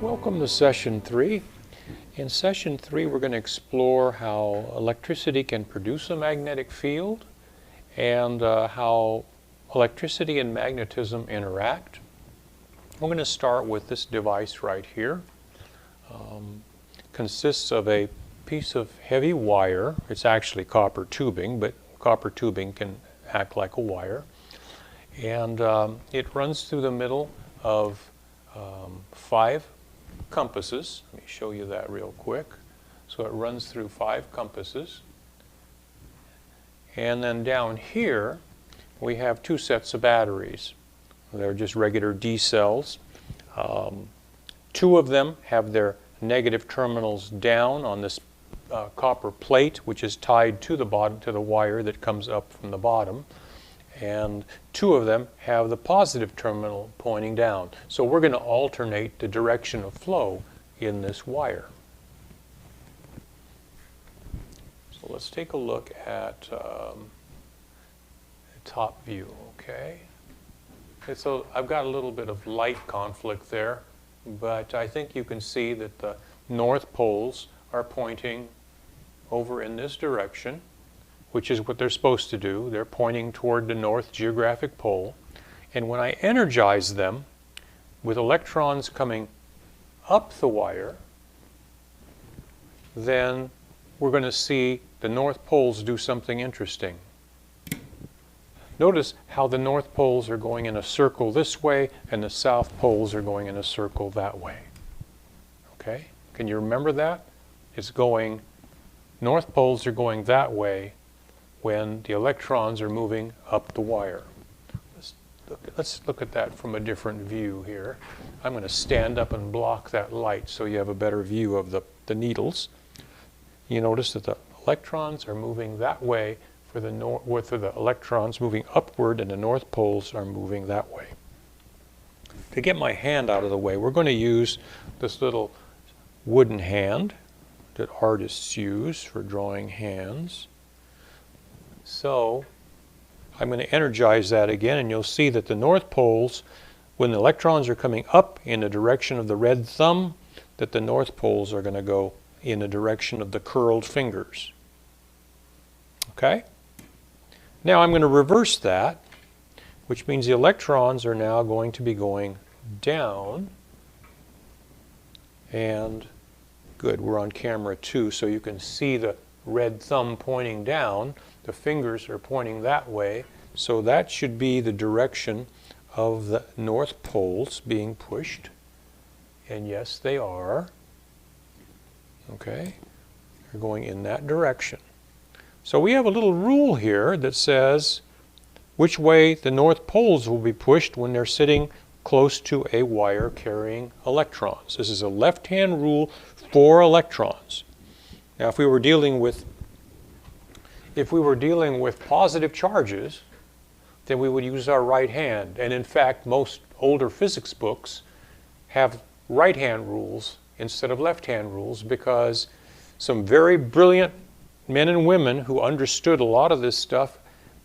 Welcome to Session 3. In Session 3, we're going to explore how electricity can produce a magnetic field and how electricity and magnetism interact. We're going to start with this device right here. Consists of a piece of heavy wire. It's actually copper tubing, but copper tubing can act like a wire. And it runs through the middle of 5 compasses. Let me show you that real quick. So it runs through 5 compasses. And then down here we have 2 sets of batteries. They're just regular D cells. 2 of them have their negative terminals down on this copper plate, which is tied to the bottom, to the wire that comes up from the bottom. And 2 of them have the positive terminal pointing down. So we're going to alternate the direction of flow in this wire. So let's take a look at the top view, okay? So I've got a little bit of light conflict there, but I think you can see that the north poles are pointing over in this direction, which is what they're supposed to do. They're pointing toward the north geographic pole. And when I energize them with electrons coming up the wire, then we're going to see the north poles do something interesting. Notice how the north poles are going in a circle this way and the south poles are going in a circle that way. Okay? Can you remember that? It's going, north poles are going that way when the electrons are moving up the wire. Let's look at that from a different view here. I'm going to stand up and block that light so you have a better view of the needles. You notice that the electrons are moving that way for the electrons moving upward, and the north poles are moving that way. To get my hand out of the way, we're going to use this little wooden hand that artists use for drawing hands. So I'm going to energize that again, and you'll see that the north poles, when the electrons are coming up in the direction of the red thumb, that the north poles are going to go in the direction of the curled fingers. Okay? Now I'm going to reverse that, which means the electrons are now going to be going down. And good, we're on camera too, so you can see the red thumb pointing down. The fingers are pointing that way, so that should be the direction of the north poles being pushed. And yes, they are. Okay, they're going in that direction. So we have a little rule here that says which way the north poles will be pushed when they're sitting close to a wire carrying electrons. This is a left-hand rule for electrons. Now, if we were dealing with positive charges, then we would use our right hand. And in fact, most older physics books have right-hand rules instead of left-hand rules, because some very brilliant men and women who understood a lot of this stuff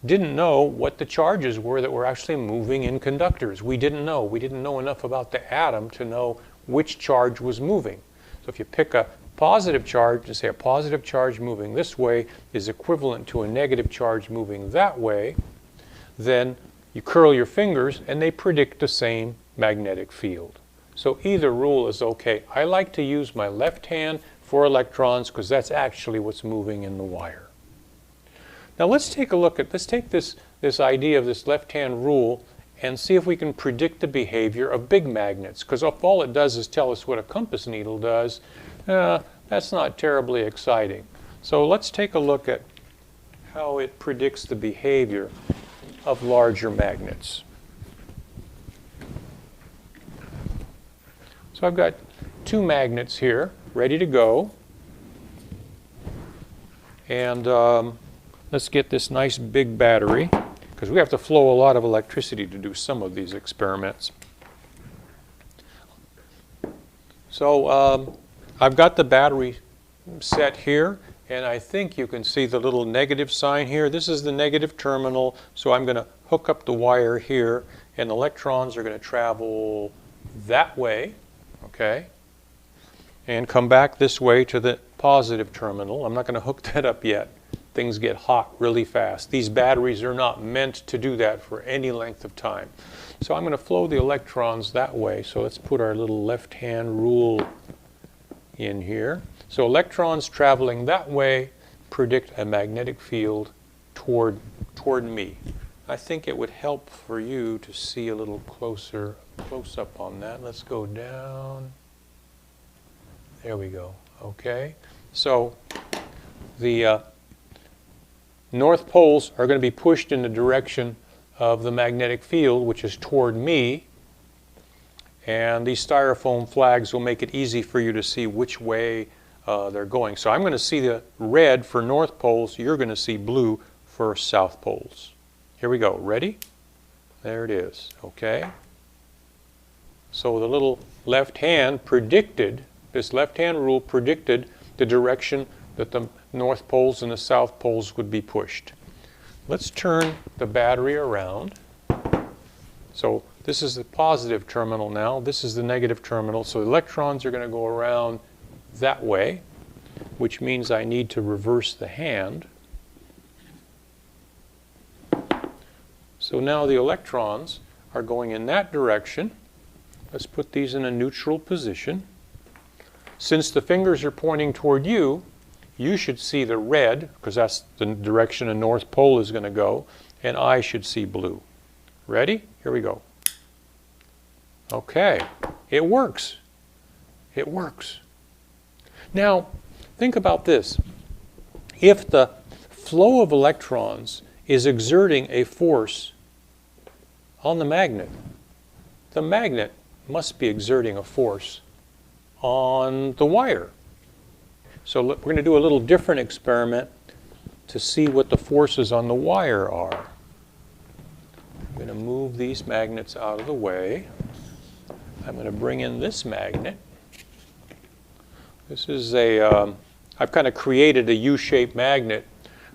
didn't know what the charges were that were actually moving in conductors. We didn't know. We didn't know enough about the atom to know which charge was moving. So if you pick a positive charge and say a positive charge moving this way is equivalent to a negative charge moving that way, then you curl your fingers and they predict the same magnetic field. So either rule is okay. I like to use my left hand for electrons because that's actually what's moving in the wire. Now let's take this idea of this left-hand rule and see if we can predict the behavior of big magnets, because if all it does is tell us what a compass needle does, that's not terribly exciting. So let's take a look at how it predicts the behavior of larger magnets. So I've got 2 magnets here ready to go. And let's get this nice big battery, because we have to flow a lot of electricity to do some of these experiments. So I've got the battery set here, and I think you can see the little negative sign here. This is the negative terminal, so I'm going to hook up the wire here, and electrons are going to travel that way, okay, and come back this way to the positive terminal. I'm not going to hook that up yet. Things get hot really fast. These batteries are not meant to do that for any length of time. So I'm going to flow the electrons that way. So let's put our little left-hand rule in here. So electrons traveling that way predict a magnetic field toward me. I think it would help for you to see a little close up on that. Let's go down. There we go. Okay. So the north poles are going to be pushed in the direction of the magnetic field, which is toward me. And these styrofoam flags will make it easy for you to see which way they're going. So I'm going to see the red for north poles. You're going to see blue for south poles. Here we go. Ready? There it is. Okay. So the little left hand predicted, this left hand rule predicted the direction that the north poles and the south poles would be pushed. Let's turn the battery around. So this is the positive terminal now. This is the negative terminal. So the electrons are going to go around that way, which means I need to reverse the hand. So now the electrons are going in that direction. Let's put these in a neutral position. Since the fingers are pointing toward you, you should see the red, because that's the direction a north pole is going to go, and I should see blue. Ready? Here we go. Okay, it works. It works. Now, think about this. If the flow of electrons is exerting a force on the magnet must be exerting a force on the wire. So we're going to do a little different experiment to see what the forces on the wire are. I'm going to move these magnets out of the way. I'm going to bring in this magnet. This is I've kind of created a U-shaped magnet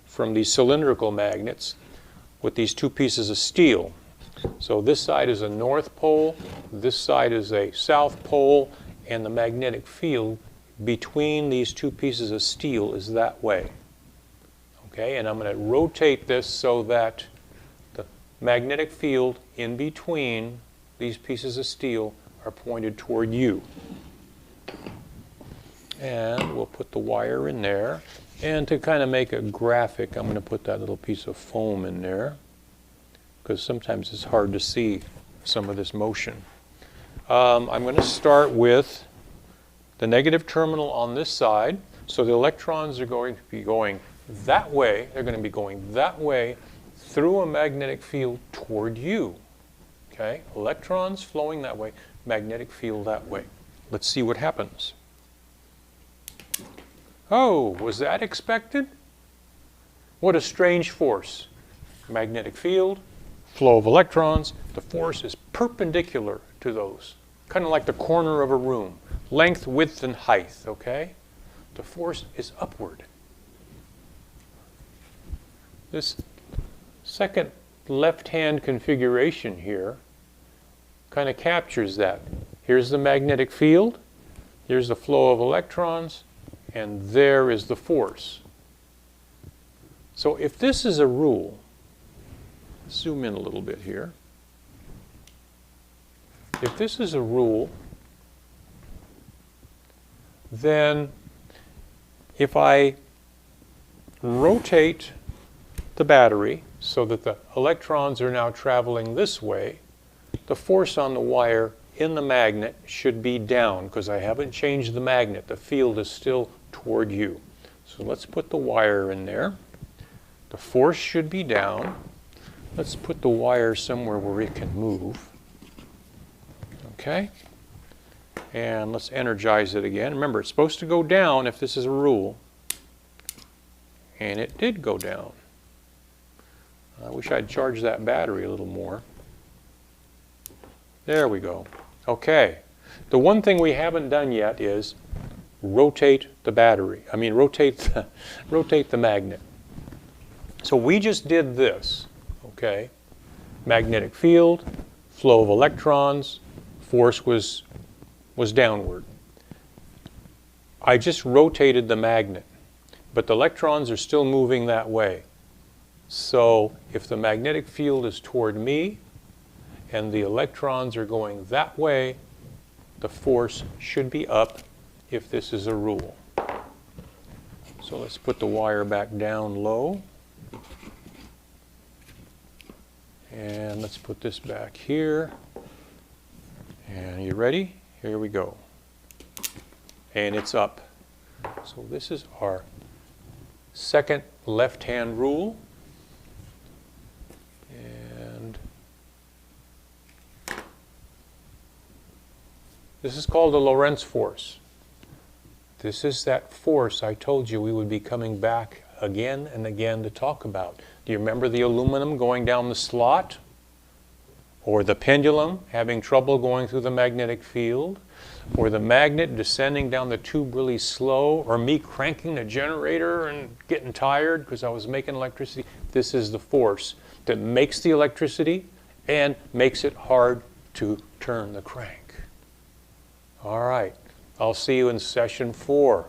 from these cylindrical magnets with these two pieces of steel. So this side is a north pole, this side is a south pole, and the magnetic field between these two pieces of steel is that way. Okay, and I'm going to rotate this so that the magnetic field in between these pieces of steel are pointed toward you. And we'll put the wire in there. And to kind of make a graphic, I'm going to put that little piece of foam in there, because sometimes it's hard to see some of this motion. I'm going to start with the negative terminal on this side. So the electrons are going to be going that way. They're going to be going that way through a magnetic field toward you. Okay? Electrons flowing that way, magnetic field that way. Let's see what happens. Oh, was that expected? What a strange force. Magnetic field, flow of electrons. The force is perpendicular to those, kind of like the corner of a room. Length, width, and height, okay? The force is upward. This second left-hand configuration here kind of captures that. Here's the magnetic field, here's the flow of electrons, and there is the force. So if this is a rule, zoom in a little bit here. If this is a rule, then if I rotate the battery so that the electrons are now traveling this way, the force on the wire in the magnet should be down, because I haven't changed the magnet. The field is still toward you. So let's put the wire in there. The force should be down. Let's put the wire somewhere where it can move. Okay? And let's energize it again. Remember, it's supposed to go down if this is a rule. And it did go down. I wish I'd charged that battery a little more. There we go. Okay. The one thing we haven't done yet is rotate the battery. I mean, rotate the magnet. So we just did this, okay? Magnetic field, flow of electrons, force was downward. I just rotated the magnet, but the electrons are still moving that way. So if the magnetic field is toward me and the electrons are going that way, the force should be up if this is a rule. So let's put the wire back down low. And let's put this back here. And you ready? Here we go. And it's up. So this is our second left-hand rule. And this is called the Lorentz force. This is that force I told you we would be coming back again and again to talk about. Do you remember the aluminum going down the slot? Or the pendulum having trouble going through the magnetic field? Or the magnet descending down the tube really slow? Or me cranking the generator and getting tired because I was making electricity? This is the force that makes the electricity and makes it hard to turn the crank. All right. I'll see you in session 4.